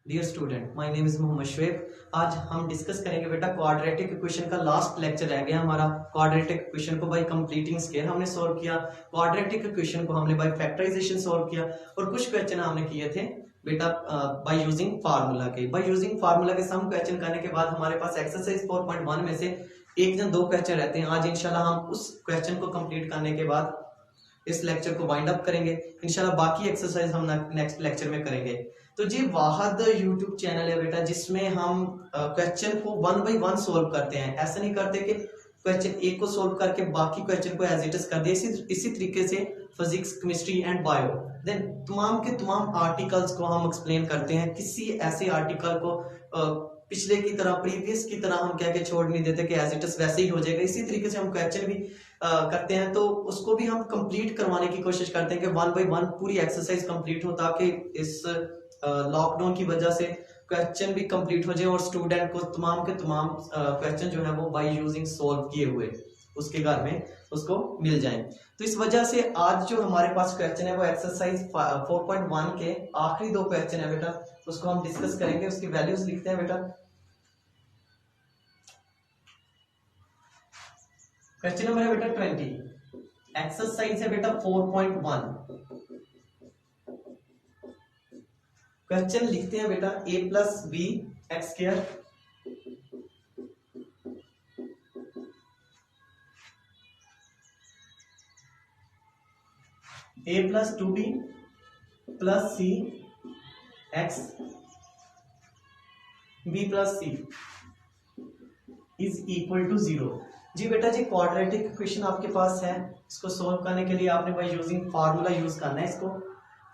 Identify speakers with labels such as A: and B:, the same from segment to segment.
A: Dear student, my name is Mohammad Shoaib. आज हम discuss करेंगे बेटा क्वाड्रेटिक इक्वेशन का लास्ट लेक्चर रह गया हमारा। क्वाड्रेटिक इक्वेशन को बाय कंप्लीटिंग स्केयर हमने सॉल्व किया, क्वाड्रेटिक इक्वेशन को हमने बाय फैक्टराइजेशन सॉल्व किया और कुछ क्वेश्चन हमने किए थे बेटा बाय यूजिंग फार्मूला के। बाय यूजिंग फार्मूला के सम क्वेश्चन करने के बाद हमारे पास एक्सरसाइज 4.1 में से एक या दो क्वेश्चन रहते हैं। आज इंशाल्लाह हम उस क्वेश्चन को कंप्लीट करने के बाद इस लेक्चर को वाइंड अप करेंगे। इंशाल्लाह बाकी एक्सरसाइज हम नेक्स्ट लेक्चर में करेंगे। तो जी वाहद यूट्यूब चैनल है बेटा जिसमें हम क्वेश्चन को 1 बाय 1 सोल्व करते हैं। ऐसा नहीं करते कि क्वेश्चन एक को सोल्व करके बाकी क्वेश्चन को एज इट इज कर दिए। इसी तरीके से physics, chemistry and bio then तमाम के तमाम आर्टिकल्स को हम एक्सप्लेन करते हैं। किसी ऐसे आर्टिकल को पिछले की तरह, प्रीवियस की तरह हम क्या छोड़ नहीं देते कि एज इट इज वैसे ही हो जाएगा। इसी तरीके से हम क्वेश्चन भी करते हैं, तो उसको भी हम कंप्लीट करवाने की कोशिश करते हैं कि 1 बाय 1 पूरी एक्सरसाइज कंप्लीट हो, ताकि इस लॉकडाउन की वजह से क्वेश्चन भी कंप्लीट हो जाए और स्टूडेंट को तमाम के तमाम क्वेश्चन जो है वो बाय यूजिंग सॉल्व किए हुए उसके घर में उसको मिल जाएं। तो इस वजह से आज जो हमारे पास क्वेश्चन है वो एक्सरसाइज 4.1 के आखिरी दो क्वेश्चन है बेटा, उसको हम डिस्कस करेंगे। उसकी वैल्यूज लिखते हैं बेटा। क्वेश्चन नंबर है बेटा 20, एक्सरसाइज है बेटा 4.1। क्वेश्चन लिखते हैं बेटा a plus B X square a plus 2b plus c X b plus c is equal to 0। जी बेटा जी क्वाड्रेटिक इक्वेशन आपके पास है, इसको सोल्व करने के लिए आपने बाय यूजिंग फार्मूला यूज करना है इसको।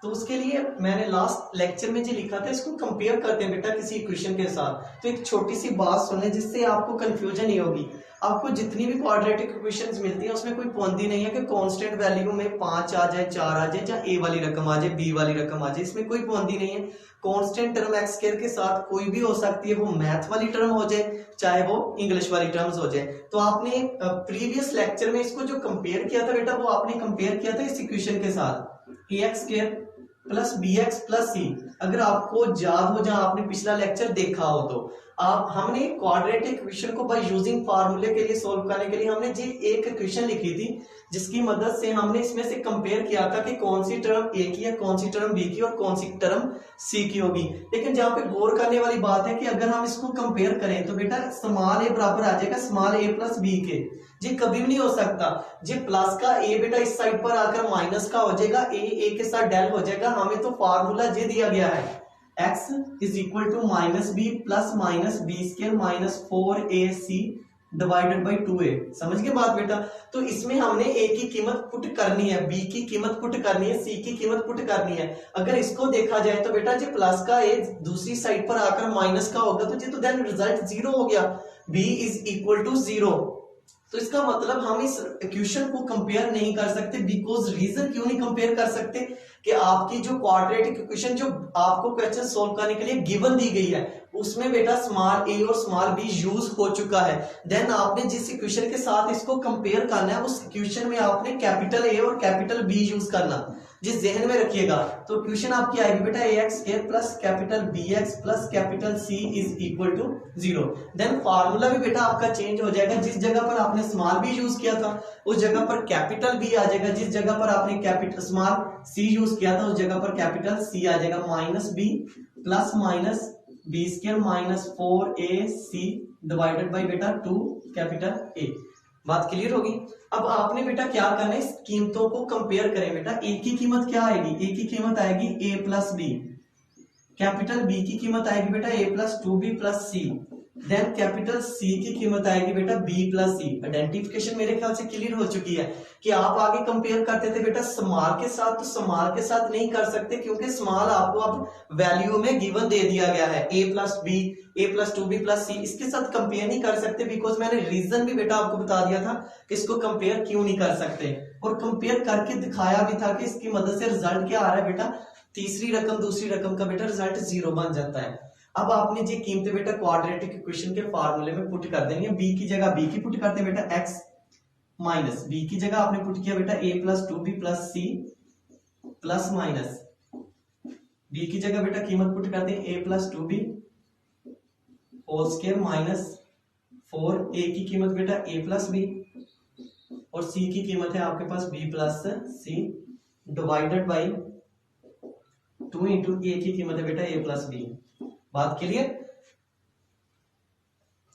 A: तो उसके लिए मैंने लास्ट लेक्चर में जो लिखा था इसको कंपेयर करते हैं बेटा किसी इक्वेशन के साथ। तो एक छोटी सी बात सुने जिससे आपको कंफ्यूजन नहीं होगी। आपको जितनी भी क्वाड्रेटिक इक्वेशंस मिलती है उसमें कोई पाबंदी नहीं है कि कांस्टेंट वैल्यू में 5 आ जाए, 4 आ जाए, या a वाली रकम आ जाए, b वाली रकम आ जाए, इसमें कोई पाबंदी नहीं है। कांस्टेंट टर्म एक्स स्क्वायर के साथ कोई भी हो सकती है, वो मैथ वाली टर्म हो जाए चाहे वो इंग्लिश वाली टर्म्स हो जाए। तो आपने प्रीवियस लेक्चर में इसको जो कंपेयर किया था बेटा, वो आपने कंपेयर किया था इस इक्वेशन के साथ A X square plus B X plus C. अगर आपको याद हो, जहां आपने पिछला लेक्चर देखा हो, तो हमने क्वाड्रेटिक इक्वेशन को बाय यूजिंग फार्मूले के लिए सोल्व करने के लिए हमने जी एक इक्वेशन लिखी थी, जिसकी मदद से हमने इसमें से कंपेयर किया था कि कौन सी टर्म ए की है, कौन सी टर्म बी की और कौन सी टर्म सी की होगी। लेकिन जहां पे गौर करने वाली बात है कि अगर हम इसको कंपेयर करें तो बेटा स्मॉल ए बराबर आ जाएगा स्मॉल ए प्लस बी के। जी कभी भी नहीं हो सकता। जी प्लस का ए बेटा इस साइड पर आकर माइनस का हो जाएगा, ए के साथ डेल हो जाएगा। हमें तो फार्मूला जे दिया गया है x is equal to minus B plus minus B square minus 4ac divided by 2a। समझ गए बात बेटा? तो इसमें हमने a की कीमत पुट करनी है, b की कीमत पुट करनी है, c की कीमत पुट करनी है। अगर इसको देखा जाए तो बेटा जी प्लस का a दूसरी साइड पर आकर माइनस का होगा, तो जी तो देन रिजल्ट 0 हो गया, b इज इक्वल टू 0। तो इसका मतलब हम इस इक्वेशन को कंपेयर नहीं कर सकते। बिकॉज रीजन क्यों नहीं कंपेयर कर सकते कि आपकी जो क्वाड्रेटिक इक्वेशन जो आपको क्वेश्चन सोल्व करने के लिए गिवन दी गई है, उसमें बेटा स्मॉल ए और स्मॉल बी यूज हो चुका है। देन आपने जिस इक्वेशन के साथ इसको कंपेयर करना है, उस इक्वेशन में आपने कैपिटल ए और कैपिटल बी यूज करना, जिस जहन में रखिएगा। तो इक्वेशन आपकी आएगी बेटा A X square plus capital B X plus capital C is equal to 0। Then formula भी बेटा आपका चेंज हो जाएगा। जिस जगह पर आपने स्मॉल बी यूज किया था उस जगह पर कैपिटल बी आ जाएगा, जिस जगह पर आपने कैपिटल स्मॉल सी यूज किया था उस जगह पर कैपिटल सी आ जाएगा। Minus B plus minus B square minus 4ac divided by बेटा 2 कैपिटल ए। बात क्लियर होगी? अब आपने बेटा क्या करना है, कीमतों को कंपेयर करें बेटा। ए की कीमत क्या आएगी? ए की कीमत आएगी ए प्लस बी। कैपिटल बी की कीमत आएगी बेटा A plus 2b plus C. Then capital C की कीमत आएगी बेटा बी प्लस सी। आइडेंटिफिकेशन मेरे ख्याल से क्लियर हो चुकी है कि आप आगे कंपेयर करते थे बेटा स्मॉल के साथ, तो स्मॉल के साथ नहीं कर सकते क्योंकि स्मॉल आपको अब वैल्यू में गिवन दे दिया गया है ए प्लस बी, ए प्लस 2b प्लस सी। इसके साथ कंपेयर नहीं कर सकते बिकॉज मैंने रीजन भी बेटा आपको बता दिया था कि इसको कंपेयर क्यों नहीं कर सकते, और कंपेयर करके दिखाया भी था कि इसकी मदद से रिजल्ट क्या आ रहा है बेटा, तीसरी रकम दूसरी रकम का बेटा रिजल्ट 0 बन जाता है। अब आपने जी कीमतें बेटा क्वाड्रेटिक इक्वेशन के फार्मूले में पुट कर देंगे। बी की जगह बी की पुट करते हैं बेटा x माइनस बी की जगह आपने पुट किया बेटा a plus 2b plus C plus minus B की जगह बेटा कीमत पुट करते हैं A plus 2b whole square minus 4, A की कीमत बेटा ए प्लस बी और सी की कीमत है आपके पास B plus C divided by 2 into A की कीमत है बेटा ए प्लस बी। बात क्लियर?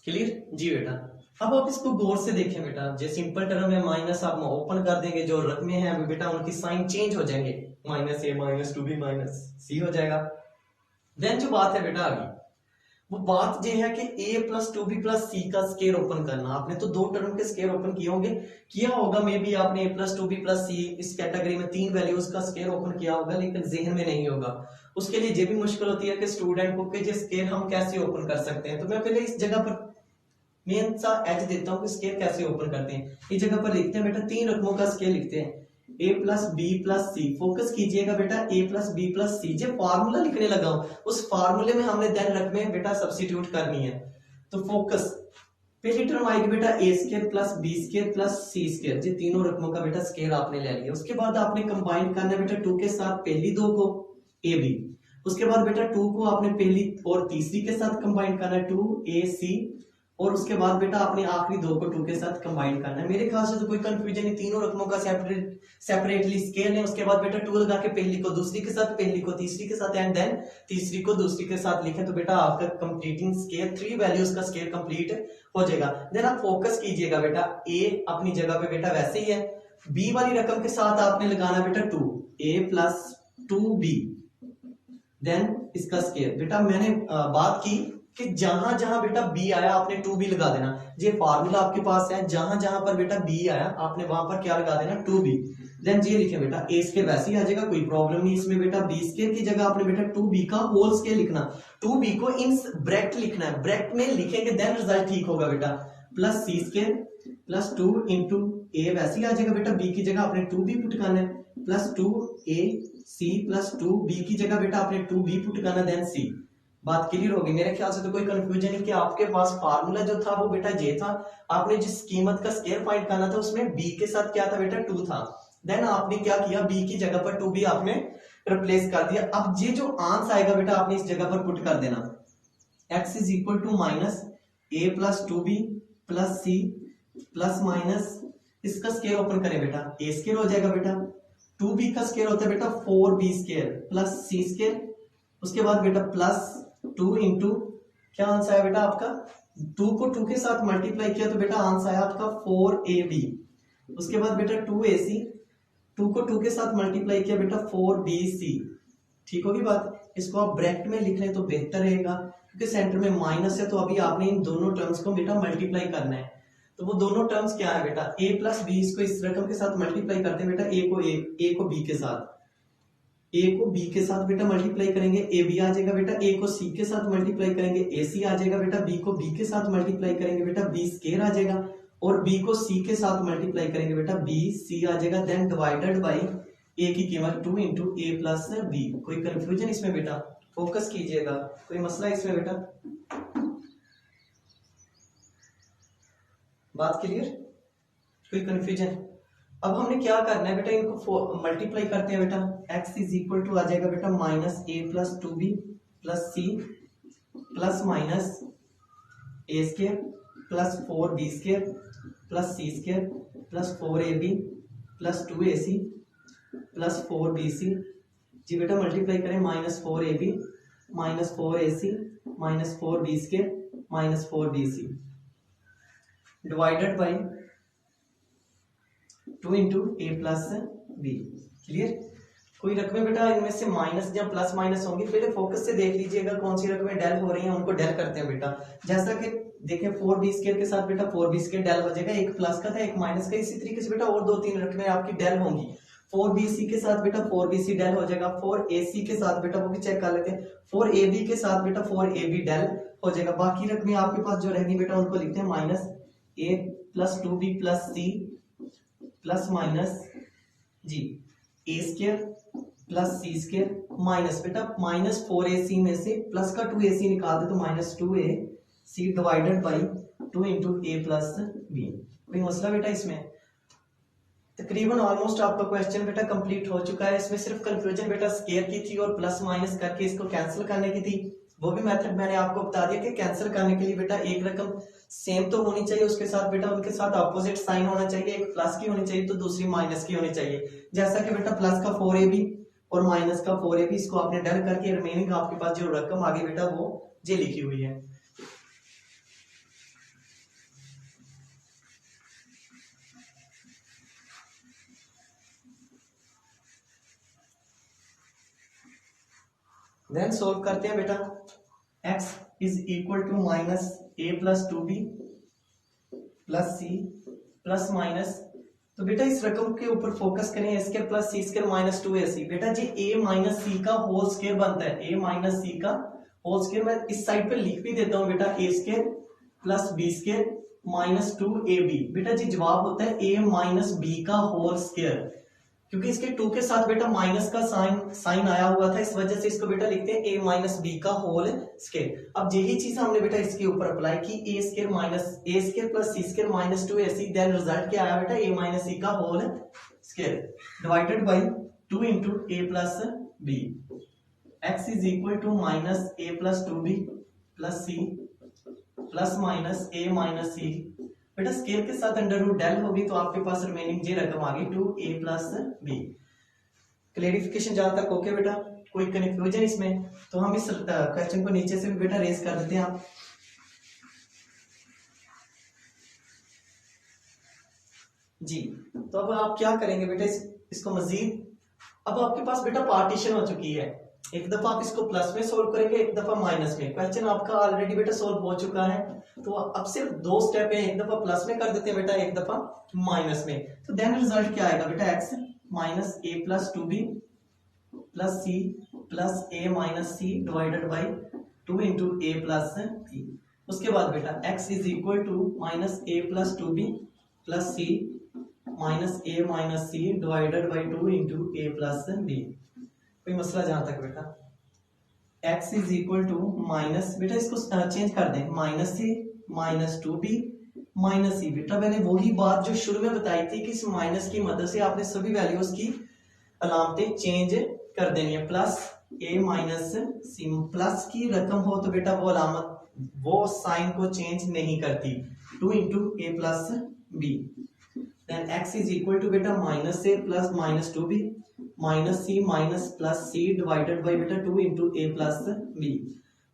A: क्लियर जी बेटा। अब आप इसको गौर से देखें बेटा, जो सिंपल टर्म है माइनस आप ओपन कर देंगे, जो रकमें हैं अभी बेटा उनकी साइन चेंज हो जाएंगे, minus A minus 2b minus सी हो जाएगा। देन जो बात है बेटा आगे, वो बात ये है कि a प्लस 2b प्लस सी का स्केयर ओपन करना। आपने तो दो टर्म के स्केयर ओपन किया होगा मे बी आपने a प्लस 2b प्लस सी इस कैटेगरी में 3 वैल्यूज का स्केयर ओपन किया होगा, लेकिन जहन में नहीं होगा। उसके लिए ये भी मुश्किल होती है कि स्टूडेंट को कि ये स्केयर हम कैसे ओपन कर सकते हैं। तो मैं पहले इस जगह पर मेन सा एज देता हूँ कि स्केयर कैसे ओपन करते हैं। इस जगह पर लिखते हैं बेटा 3 रकमों का स्केयर लिखते हैं, a plus B plus C. Focus कीजिएगा बेटा a plus B plus C, जो फार्मूला लिखने लगा हूं उस फार्मूले में हमने देन रकमें बेटा सब्स्टिट्यूट करनी है। तो फोकस, पहली टर्म आएगी बेटा a square plus B square plus C square, ये तीनों रकमों का बेटा स्केयर आपने ले लिया। उसके बाद आपने कंबाइन करना है बेटा 2 के साथ पहली दो को a b, उसके बाद बेटा 2 को आपने पहली और तीसरी के साथ कंबाइन करना है 2ac, और उसके बाद बेटा आपने आखिरी दो को 2 के साथ कंबाइन करना है। मेरे ख्याल से तो कोई कंफ्यूजन नहीं, तीनों रकमों का सेपरेटली स्केल है। उसके बाद बेटा 2 लगा के पहली को दूसरी के साथ, पहली को तीसरी के साथ एंड देन तीसरी को दूसरी के साथ लिखें तो बेटा आपका कंप्लीटिंग स्केल 3 वैल्यूज का स्केल कंप्लीट हो जाएगा। देन आप फोकस कीजिएगा बेटा a अपनी जगह पे बेटा वैसे ही है, b वाली रकम के साथ आपने लगाना बेटा 2, a प्लस 2b, देन इसका स्केल। बेटा मैंने बात की कि जहां जहां बेटा b आया आपने 2b लगा देना। ये फार्मूला आपके पास है, जहां जहां पर बेटा b आया आपने वहां पर क्या लगा देना 2b। देन ये लिखे बेटा a स्क्वायर वैसे ही आ जाएगा, कोई प्रॉब्लम नहीं इसमें बेटा। b स्क्वायर की जगह आपने बेटा 2b का होल स्क्वायर लिखना, 2b को इन ब्रैकेट लिखना है, ब्रैकेट में लिखेंगे देन रिजल्ट ठीक होगा बेटा। Plus c square plus 2 into a वैसे ही आ जाएगा बेटा, b की जगह आपने 2b पुट करना है, प्लस 2ac प्लस 2b की जगह बेटा आपने 2b पुट करना देन c। बात क्लियर होगी मेरे ख्याल से, तो कोई कंफ्यूजन नहीं कि आपके पास फार्मूला जो था वो बेटा ये था। आपने जिस कीमत का स्केयर फाइंड करना था उसमें b के साथ क्या था बेटा 2 था, देन आपने क्या किया b की जगह पर 2b आपने रिप्लेस कर दिया। अब ये जो आंसर आएगा बेटा आपने इस जगह पर पुट कर देना, x is equal to minus a plus 2b plus c plus minus, इसका स्केयर ओपन करें बेटा a स्केयर हो जाएगा बेटा, 2b का स्केयर होता है बेटा 4b square plus c square, उसके बाद बेटा प्लस 2 इंटू क्या आंसर आया बेटा आपका, 2 को 2 के साथ मल्टीप्लाई किया तो बेटा आंसर आया आपका 4ab। उसके बाद बेटा 2ac, 2 को 2 के साथ मल्टीप्लाई किया बेटा 4bc। ठीक होगी बात? इसको आप ब्रैकेट में लिख लें तो बेहतर रहेगा, क्योंकि सेंटर में माइनस है तो अभी आपने इन दोनों टर्म्स को बेटा मल्टीप्लाई करना है। तो वो दोनों टर्म्स क्या है बेटा, a प्लस बी, इसको इस रकम के साथ मल्टीप्लाई करते हैं बेटा, a को b के साथ, a को b के साथ बेटा मल्टीप्लाई करेंगे ab आ जाएगा बेटा, a को c के साथ मल्टीप्लाई करेंगे ac आ जाएगा बेटा, b को b के साथ मल्टीप्लाई करेंगे बेटा b स्क्वायर आ जाएगा, और b को c के साथ मल्टीप्लाई करेंगे बेटा b c आ जाएगा। देन डिवाइडेड बाय a की कीमत 2 इंटू a प्लस b। कोई कंफ्यूजन इसमें बेटा? फोकस कीजिएगा, कोई मसला इसमें बेटा? बात क्लियर? कोई कंफ्यूजन? अब हमने क्या करना है बेटा, इनको मल्टीप्लाई करते हैं बेटा, x इज इक्वल टू आ जाएगा बेटा minus a plus 2b plus c plus minus a square plus 4b square plus c square plus 4ab plus 2ac plus 4bc। जी बेटा मल्टीप्लाई करें, minus 4ab minus 4ac minus 4b square minus 4bc divided by 2 into A plus B. Clear? कोई रकमें बेटा इनमें से minus या plus minus होंगी, पहले फोकस से देख लीजिएगा कौन सी रकमें डेल हो रही हैं, उनको डेल करते हैं बेटा। जैसा कि देखें 4b स्क्वायर के साथ बेटा 4b स्क्वायर डेल हो जाएगा, एक प्लस का था एक माइनस का, इसी तरीके से बेटा और 2-3 रकमें आपकी डेल होंगी। 4bc के साथ बेटा 4bc डेल हो जाएगा, 4ac के साथ बेटा वो भी चेक कर लेते हैं, 4ab के साथ बेटा 4ab डेल हो जाएगा। बाकी रकमें आपके पास जो रहेंगी बेटा उनको लिखते हैं minus a plus 2b plus c plus minus जी a square plus c square minus बेटा माइनस 4ac में से प्लस का 2ac निकाल दे तो minus 2ac divided by 2 into a plus b। कोई मसला बेटा इसमें? तकरीबन ऑलमोस्ट आपका क्वेश्चन बेटा कंप्लीट हो चुका है। इसमें सिर्फ कंफ्यूजन बेटा स्केयर की थी और प्लस माइनस करके इसको कैंसिल करने की थी। वो भी मेथड मैंने आपको बता दिया कि कैंसिल करने के लिए बेटा एक रकम सेम तो होनी चाहिए, उसके साथ बेटा उनके साथ अपोजिट साइन होना चाहिए, एक प्लस की होनी चाहिए तो दूसरी माइनस की होनी चाहिए। जैसा कि बेटा प्लस का 4ab और माइनस का 4ab, इसको आपने डन करके रिमेनिंग आपके पास जो रकम आगे बेटा वो जे लिखी हुई है। देन सोल्व करते हैं बेटा। x is equal to minus A plus 2b plus C plus minus, तो बेटा इस रकम के ऊपर फोकस करें, A square plus C square minus 2ac। बेटा जी ए माइनस सी का होल स्क्वायर बनता है, ए माइनस सी का होल स्क्वायर। मैं इस साइड पे लिख भी देता हूं बेटा, A square plus B square minus 2ab। बेटा जी जवाब होता है ए माइनस बी का होल स्क्वायर, क्योंकि इसके 2 के साथ बेटा माइनस का साइन आया हुआ था, इस वजह से इसको बेटा लिखते हैं ए माइनस बी का होल स्क्वायर। अब यही चीज हमने बेटा इसके ऊपर अप्लाई की, A square minus A square plus C square minus 2ac, then result क्या आया बेटा ए माइनस सी का whole square divided by 2 into A plus B. X is equal to minus A plus 2b plus C plus minus A minus C. बेटा square के साथ under root del होगी तो आपके पास रिमेनिंग जे रकम आ गई 2a plus B. Clarification जहां तक ओके बेटा, कोई कंफ्यूजन इसमें? तो हम इस क्वेश्चन को नीचे से भी बेटा रेज कर देते हैं आप। जी तो अब आप क्या करेंगे बेटा, इसको मजीद, अब आपके पास बेटा पार्टीशन हो चुकी है। एक दफा आप इसको प्लस में सोल्व करेंगे, एक दफा माइनस में। क्वेश्चन आपका ऑलरेडी बेटा सोल्व हो चुका है, तो अब सिर्फ 2 स्टेप है, एक दफा प्लस में कर देते हैं बेटा, एक दफा माइनस में। तो देन रिजल्ट क्या आएगा बेटा, X minus A plus 2b plus C plus A minus C divided by 2 into A plus B. उसके बाद बेटा X is equal to minus A plus 2b plus C minus A minus C divided by 2 into A plus B. कोई मसला जहां तक बेटा, x is equal to minus, बेटा इसको चेंज कर दें, minus C minus 2b minus C. बेटा मैंने वही बात जो शुरू में बताई थी कि इस माइनस की मदद से आपने सभी वैल्यूज की अलामतें चेंज कर देनी है। Plus a minus C, plus की रकम हो तो बेटा वो अलामत वो साइन को चेंज नहीं करती, 2 into A plus B. Then x is equal to बेटा minus A plus minus 2b minus C minus plus C divided by बेटा 2 इंटू ए प्लस बी।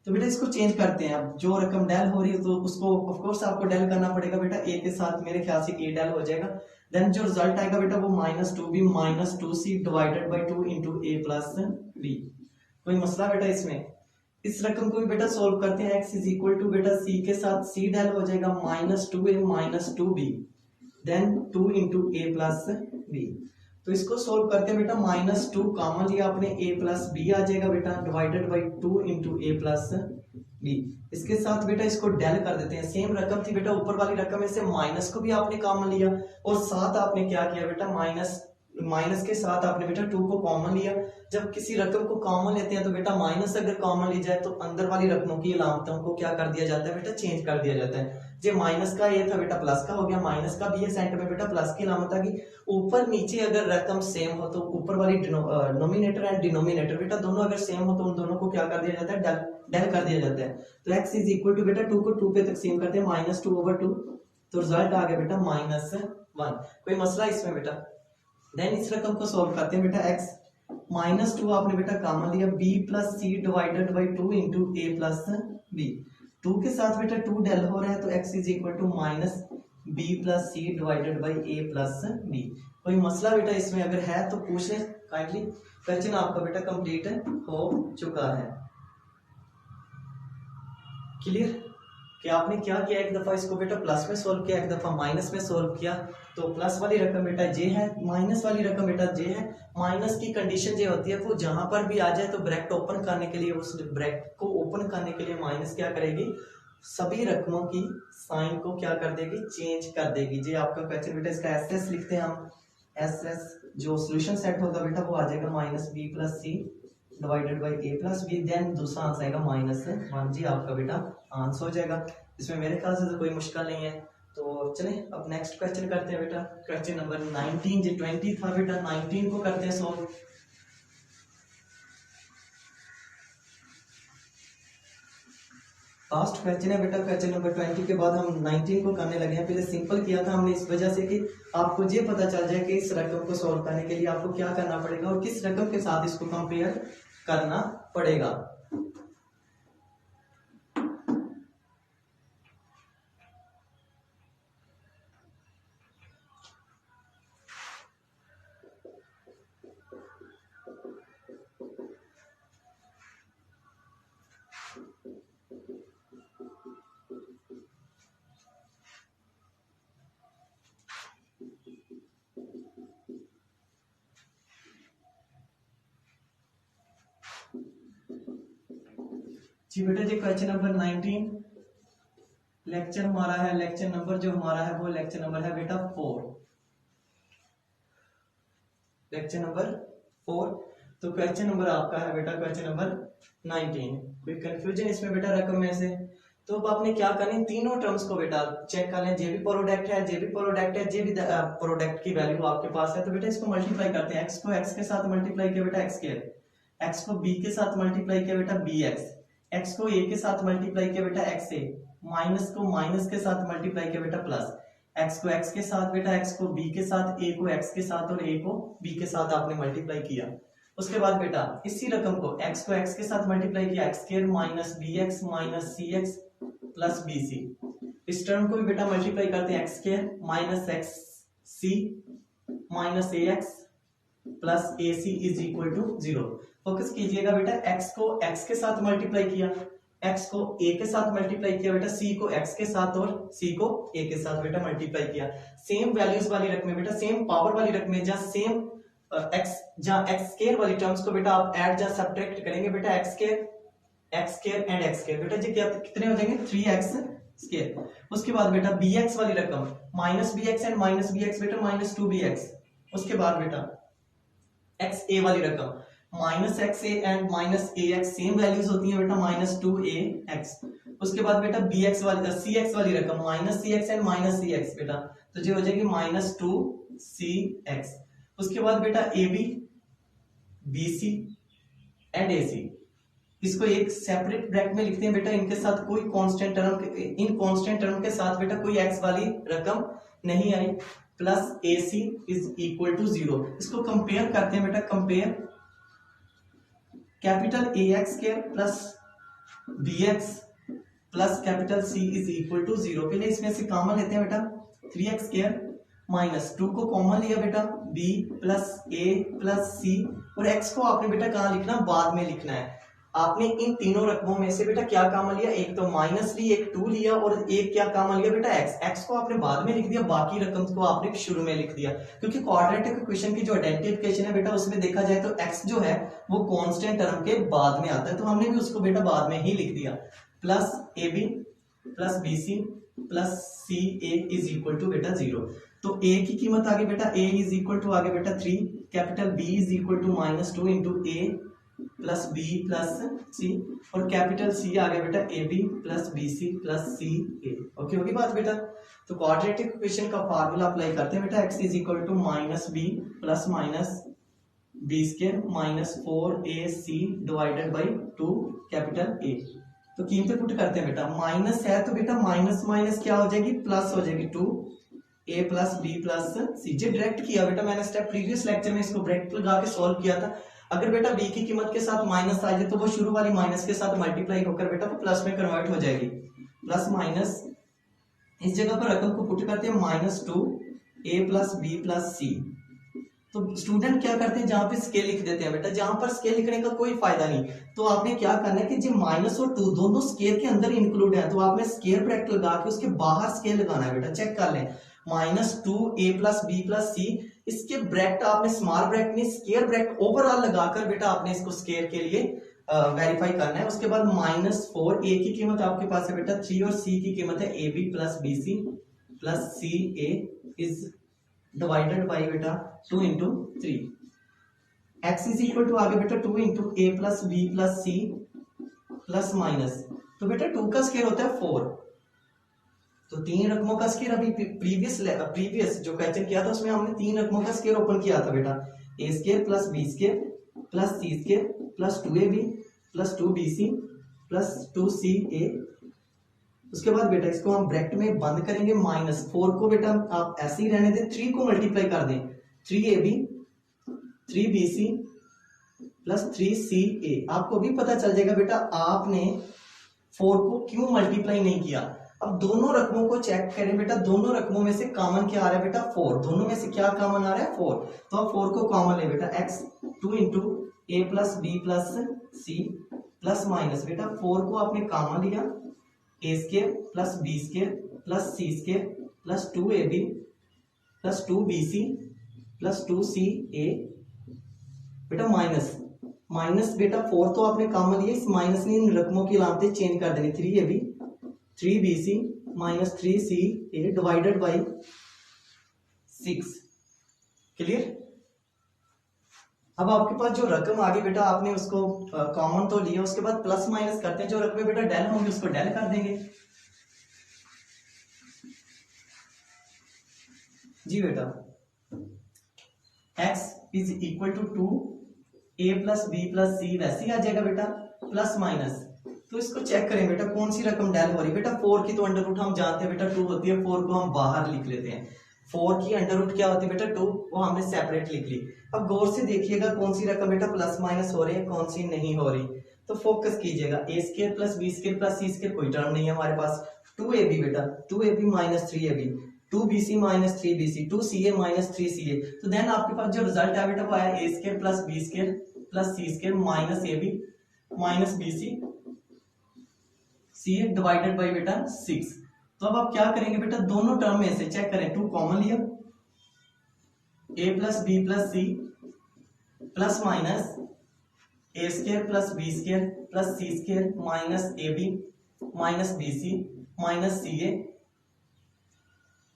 A: तो बेटा इसको चेंज करते हैं। अब जो रकम डेल हो रही है तो उसको ऑफ कोर्स आपको डेल करना पड़ेगा बेटा, ए के साथ मेरे ख्याल से ए डेल हो जाएगा। देन जो रिजल्ट आएगा बेटा वो minus 2b minus 2c divided by 2 into A plus B. कोई मसला बेटा इसमें? इस रकम को भी बेटा सोल्व करते हैं। x इज इक्वल टू बेटा c के साथ c डेल हो जाएगा minus 2a minus 2b then 2 into A plus B. तो इसको सोल्व करते हैं बेटा, माइनस 2 कॉमन लिया आपने, a प्लस बी आ जाएगा बेटा divided by 2 into A plus B. इसके साथ बेटा इसको डेल कर देते हैं। सेम रकम थी बेटा, ऊपर वाली रकम में से माइनस को भी आपने कॉमन लिया और साथ आपने क्या किया बेटा, माइनस के साथ आपने बेटा 2 को कॉमन लिया। जब किसी रकम को कॉमन लेते हैं तो बेटा माइनस अगर कॉमन ली जाए तो अंदर वाली रकमों की अलामतों को क्या कर दिया जाता है बेटा, चेंज कर दिया जाता है। जो माइनस का ये था बेटा प्लस का हो गया, माइनस का भी है, सेंटर में बेटा प्लस की अलामत आ गई। ऊपर नीचे अगर रकम सेम हो तो ऊपर वाली नोमिनेटर एंड डिनोमिनेटर बेटा दोनों अगर सेम हो तो उन दोनों को क्या कर दिया जाता है, डेल कर दिया जाता है। तो x इज इक्वल टू बेटा 2 को 2 पे तकसीम करते हैं, माइनस 2 ओवर 2, तो रिजल्ट आ गया बेटा माइनस 1। कोई मसला इसमें बेटा? देन इस रकम को सोल्व करते हैं बेटा, x माइनस 2 आपने बेटा कॉमन लिया, b plus C divided by 2 into A plus B. 2 के साथ बेटा 2 डेल हो रहा है तो x is equal to minus b plus C divided by A plus B. कोई मसला बेटा इसमें अगर है तो पूछ लें काइंडली। क्वेश्चन आपका बेटा कंप्लीट हो चुका है। क्लियर कि आपने क्या किया, एक दफा इसको बेटा प्लस में सोल्व किया, एक दफा माइनस में सोल्व किया। तो प्लस वाली रकम बेटा जे है, माइनस वाली रकम बेटा जे है। माइनस की कंडीशन जो होती है वो जहां पर भी आ जाए तो ब्रैकेट ओपन करने के लिए, उस ब्रैकेट को ओपन करने के लिए माइनस क्या करेगी, सभी रकमों की साइन को क्या कर देगी, चेंज कर देगी। जी आपका क्वेश्चन बेटा इसका एस लिखते हैं हम, एस जो सोल्यूशन सेट होगा बेटा वो आ जाएगा minus B plus C divided by A plus B. Then दूसरा आंसर आएगा माइनस 1। जी आपका बेटा आंसर हो जाएगा। इसमें मेरे ख्याल से तो कोई मुश्किल नहीं है। तो चले अब नेक्स्ट क्वेश्चन करते हैं बेटा। क्वेश्चन नंबर 19 जो 20 था बेटा, 19 को करते हैं सॉल्व। लास्ट क्वेश्चन है बेटा क्वेश्चन नंबर 20 के बाद हम 19 को करने लगे हैं। पहले सिंपल किया था हमने इस वजह से कि आपको ये पता चल जाए कि इस रकम को सॉल्व करने के लिए आपको क्या करना पड़ेगा और किस रकम के साथ इसको कंपेयर करना पड़ेगा। जी बेटा जी क्वेश्चन नंबर 19 लेक्चर हमारा है, लेक्चर नंबर जो हमारा है वो लेक्चर नंबर है बेटा 4, लेक्चर नंबर 4। तो क्वेश्चन नंबर आपका है बेटा क्वेश्चन नंबर 19। कोई कंफ्यूजन इसमें बेटा रकम में से? तो अब आपने क्या करना है, तीनों टर्म्स को बेटा चेक कर लें। जे भी प्रोडक्ट है, जे भी प्रोडक्ट है, जे भी प्रोडक्ट की वैल्यू आपके पास है, तो बेटा इसको मल्टीप्लाई करते हैं। एक्स को एक्स के साथ मल्टीप्लाई किया बेटा एक्स स्क्वायर, एक्स को बी के साथ मल्टीप्लाई किया बेटा बी एक्स, एक्स को ए के साथ मल्टीप्लाई किया बेटा एक्स ए, माइनस को माइनस के साथ मल्टीप्लाई किया बेटा प्लस, एक्स को एक्स के साथ बेटा एक्स को बी के साथ, ए को एक्स के साथ और ए को बी के साथ आपने मल्टीप्लाई किया। उसके बाद बेटा इसी रकम को एक्स के साथ मल्टीप्लाई किया X square minus B X minus C X plus B C. इस टर्म को भी बेटा मल्टीप्लाई करते हैं X square minus X C minus A X plus A C is equal to 0। Focus कीजिएगा बेटा, एक्स को एक्स के साथ मल्टीप्लाई किया, एक्स को ए के साथ मल्टीप्लाई किया बेटा, सी को एक्स के साथ और सी को ए के साथ बेटा मल्टीप्लाई किया। सेम वैल्यूज वाली रकमें बेटा, सेम पावर वाली रकमें, जहां सेम जहां एक्स स्क्वायर वाली टर्म्स को बेटा आप ऐड जहां सब्ट्रैक्ट करेंगे बेटा x square and x square बेटा जी क्या कितने हो जाएंगे 3x स्क्वायर। उसके बाद बेटा bx वाली रकम minus B X and minus B X बेटा माइनस 2bx। उसके बाद बेटा एक्स ए वाली रकम minus X A and minus A X, same values होती हैं बेटा माइनस 2ax। उसके बाद बेटा bx वाली सी एक्स वाली रकम minus C X and minus C X बेटा, तो जो हो जाएगी माइनस 2cx। उसके बाद बेटा A B B C and A C, इसको एक सेपरेट ब्रैकेट में लिखते हैं बेटा, इनके साथ कोई कांस्टेंट टर्म, इन कांस्टेंट टर्म के साथ बेटा कोई एक्स वाली रकम नहीं आई, plus A C is equal to 0। इसको कंपेयर करते हैं बेटा, compare capital A X square plus B X plus capital C is equal to 0। पहले इसमें से कॉमन लेते हैं बेटा 3x स्क्वायर माइनस 2 को कॉमन लिया बेटा b plus a plus c, और x को आपने बेटा कहाँ लिखना, बाद में लिखना है। आपने इन तीनों रकमों में से बेटा क्या कॉमन लिया, एक तो माइनस ली, एक 2 लिया और एक क्या कॉमन लिया बेटा x को आपने बाद में लिख दिया, बाकी रकम को आपने शुरू में लिख दिया। क्योंकि क्वाड्रेटिक इक्वेशन की जो आइडेंटिफिकेशन है बेटा उसमें देखा जाए तो x जो है वो कांस्टेंट टर्म के बाद में आता है, तो हमने भी उसको बेटा बाद में ही लिख दिया। Plus A B plus B C plus C A is equal to बेटा 0। तो a की कीमत आगे बेटा a इज इक्वल टू आगे बेटा 3, capital B is equal to minus 2 into A plus B plus C, और कैपिटल सी आ गया बेटा A B plus B C plus C A. Okay होगी बात बेटा। तो क्वाड्रेटिक इक्वेशन का फार्मूला अप्लाई करते हैं बेटा, X is equal to minus B plus minus B square minus 4ac divided by 2 capital A. तो कीमतें पुट करते हैं बेटा, माइनस है तो बेटा माइनस माइनस क्या हो जाएगी, प्लस हो जाएगी 2a प्लस बी प्लस सी। जे डायरेक्ट किया बेटा मैंने स्टेप प्रीवियस लेक्चर में इसको ब्रैकेट लगा के सॉल्व किया था। अगर बेटा b की कीमत के साथ माइनस आ जाए तो वो शुरू वाली माइनस के साथ मल्टीप्लाई होकर बेटा वो प्लस में कन्वर्ट हो जाएगी। प्लस माइनस इस जगह पर रकम को पुट करते हैं minus 2a plus B plus C. तो स्टूडेंट क्या करते हैं, जहां पे स्केल लिख देते हैं बेटा, जहां पर स्केल लिखने का कोई फायदा नहीं, तो आपने क्या करना है कि जो माइनस और 2 दोनों स्केल के अंदर इंक्लूड है, तो आपने स्केल ब्रैकेट लगा के उसके बाहर स्केल लगाना है बेटा। चेक कर लें, minus 2a plus B plus C, इसके ब्रैकेट आपने स्मॉल ब्रैकेट नहीं स्केल ब्रैकेट ओवरऑल लगाकर बेटा आपने इसको स्केल के लिए वेरीफाई करना है। उसके बाद माइनस 4, a की कीमत आपके पास है बेटा 3 और c की कीमत है ab plus B C plus C A is divided by बेटा 2 into 3। X is equal to आगे बेटा 2 into A plus B plus C plus minus, तो बेटा 2 का स्केयर होता है 4, तो 3 रकमों का स्केयर अभी प्रीवियस जो क्वेश्चन किया था उसमें हमने 3 रकमों का स्केयर ओपन किया था बेटा, A square plus B square plus C square plus 2ab plus 2bc plus 2ca। उसके बाद बेटा इसको हम ब्रैकेट में बंद करेंगे, -4 को बेटा आप ऐसे ही रहने दें, 3 को मल्टीप्लाई कर दें, 3ab 3bc प्लस 3ca। आपको भी पता चल जाएगा बेटा आपने 4 को क्यों मल्टीप्लाई नहीं किया। अब दोनों रकमों को चेक करें बेटा, दोनों रकमों में से कॉमन क्या आ रहा है बेटा, 4। दोनों में से क्या कॉमन आ रहा है, 4। तो अब 4 को कॉमन ले बेटा, x 2 into A plus B plus C plus minus बेटा 4 को आपने कॉमन लिया, A square plus B square plus C square plus 2ab plus 2bc plus 2ca बेटा माइनस बेटा 4 तो आपने कॉमन लिया, इस माइनस ने इन रकमों की अलामतें चेंज कर देनी, 3ab 3bc minus 3ca divided by 6। Clear. अब आपके पास जो रकम आ गई बेटा आपने उसको कॉमन तो लिया, उसके बाद प्लस माइनस करते हैं, जो रकमें बेटा डेल होंगी उसको डेल कर देंगे। जी बेटा x is equal to 2a plus B plus C वैसे ही आ जाएगा बेटा, प्लस माइनस। तो इसको चेक करें बेटा कौन सी रकम डेल हो रही है बेटा, 4 की तो अंडर रूट हम जानते हैं बेटा 2 होती है, 4 को हम बाहर लिख लेते हैं, 4 की अंडर रूट क्या होती है बेटा 2, वो हमने सेपरेट लिख ली। अब गौर से देखिएगा कौन सी रकम बेटा प्लस माइनस हो रही है, कौन सी नहीं हो रही, तो फोकस कीजिएगा, A square plus B square plus C square कोई टर्म नहीं है हमारे पास, 2ab बेटा 2ab minus 3ab 2bc minus 3bc 2ca minus 3ca। तो देन आपके पास जो रिजल्ट है बेटा वो आया A square plus B square plus C square minus ab minus bc ca divided by बेटा 6। तो अब आप क्या करेंगे बेटा, दोनों टर्म में से चेक करें, 2 कॉमन लिया, a plus B plus C plus minus A square plus B square plus C square minus ab minus bc minus ca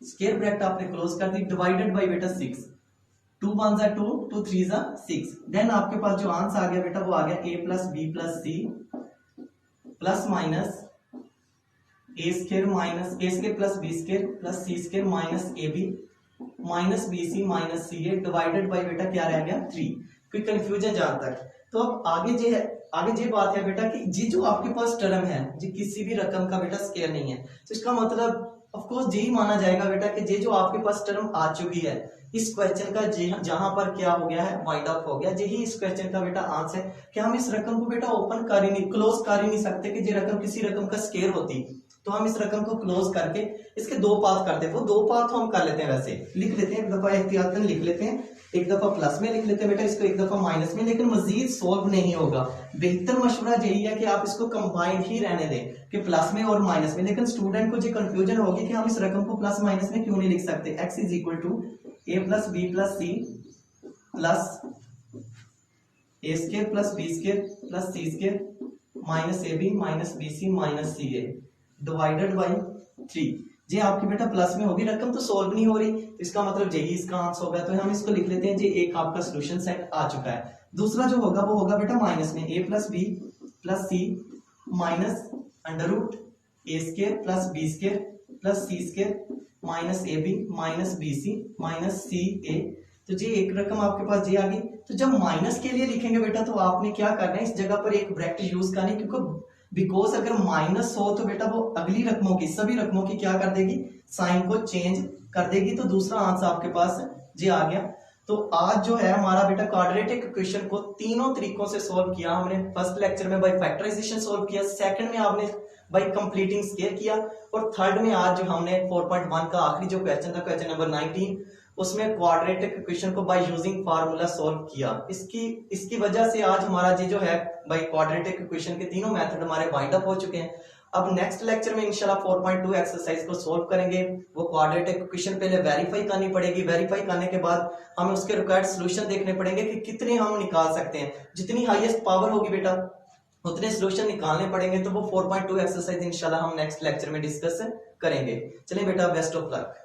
A: square bracket आपने क्लोज कर दी, डिवाइडेड बाई बेटा 6। 2 1 जा 2 2 3 जा 6। देन आपके पास जो आंसर आ गया बेटा वो आ गया a plus B plus C plus minus A square minus A square plus B square plus C square minus ab minus bc minus ca divided by बेटा क्या रह गया 3। कोई कंफ्यूजन जहां तक। तो अब आगे ये बात है बेटा कि जी जो आपके पास टर्म है जी किसी भी रकम का बेटा स्केयर नहीं है, तो इसका मतलब ऑफ कोर्स यही माना जाएगा बेटा कि ये जो आपके पास टर्म आ चुकी है इस क्वेश्चन का जहां पर क्या हो गया है वाइंड अप हो गया, यही इस क्वेश्चन का बेटा आंसर है कि हम इस रकम को बेटा ओपन कर ही नहीं, क्लोज कर ही नहीं सकते कि ये रकम किसी रकम का स्केयर होती, तो हम इस रकम को क्लोज करके इसके 2 पाथ करते हैं, वो 2 पाथ हम कर लेते हैं, वैसे लिख लेते हैं, एक दफा एहतियातन लिख लेते हैं, एक दफा प्लस में लिख लेते हैं बेटा इसको, एक दफा माइनस में, लेकिन मजीद सोल्व नहीं होगा। बेहतर मशवरा यही है कि आप इसको कंबाइंड ही रहने दें कि प्लस में और माइनस में, लेकिन स्टूडेंट को जो कंफ्यूजन होगी कि हम इस रकम को प्लस माइनस में क्यों नहीं लिख सकते। x is equal to a plus B plus C plus a square plus B square plus C square minus A B minus B C minus C a divided by 3। जी आपकी बेटा plus में होगी, रकम तो सोल्व नहीं हो रही, इसका मतलब यही इसका आंसर होगा, तो हम इसको लिख लेते हैं जी एक आपका सोल्यूशन सेट आ चुका है। दूसरा जो होगा वो होगा बेटा माइनस में, A plus B plus C minus under root A square plus B square plus C square minus A B minus B C minus C A. तो जी एक रकम आपके पास जी आ गई। तो जब माइनस के लिए लिखेंगे बेटा तो आपने क्या करना है, इस जगह पर एक ब्रैकेट यूज करनी, क्योंकि बिकॉज अगर माइनस हो तो बेटा वो अगली रकमों की सभी रकमों की क्या कर देगी, साइन को चेंज कर देगी। तो दूसरा आंसर आपके पास जी आ गया। तो आज जो है हमारा बेटा क्वाड्रेटिक इक्वेशन को तीनों तरीकों से सॉल्व किया हमने। फर्स्ट लेक्चर में बाय फैक्टराइजेशन सॉल्व किया, सेकंड में आपने बाय कंप्लीटिंग स्केयर किया, और थर्ड में आज जो हमने 4.1 का आखिरी जो क्वेश्चन था, क्वेश्चन नंबर 19, उसमें क्वाड्रेटिक इक्वेशन को बाय यूजिंग फार्मूला सॉल्व किया। इसकी वजह से आज हमारा जी जो है बाय क्वाड्रेटिक इक्वेशन के तीनों मेथड हमारे वाइंड अप हो चुके हैं। अब नेक्स्ट लेक्चर में इंशाल्लाह 4.2 एक्सरसाइज को सॉल्व करेंगे। वो क्वाड्रेटिक इक्वेशन पहले वेरीफाई करनी पड़ेगी, वेरीफाई करने के बाद हमें उसके रिक्वायर्ड सॉल्यूशन देखने पड़ेंगे कि कितने हम निकाल सकते हैं। जितनी हाईएस्ट पावर होगी बेटा उतने सॉल्यूशन निकालने पड़ेंगे। तो वो 4.2 एक्सरसाइज इंशाल्लाह हम नेक्स्ट लेक्चर में डिस्कस करेंगे। चलिए बेटा, बेस्ट ऑफ लक।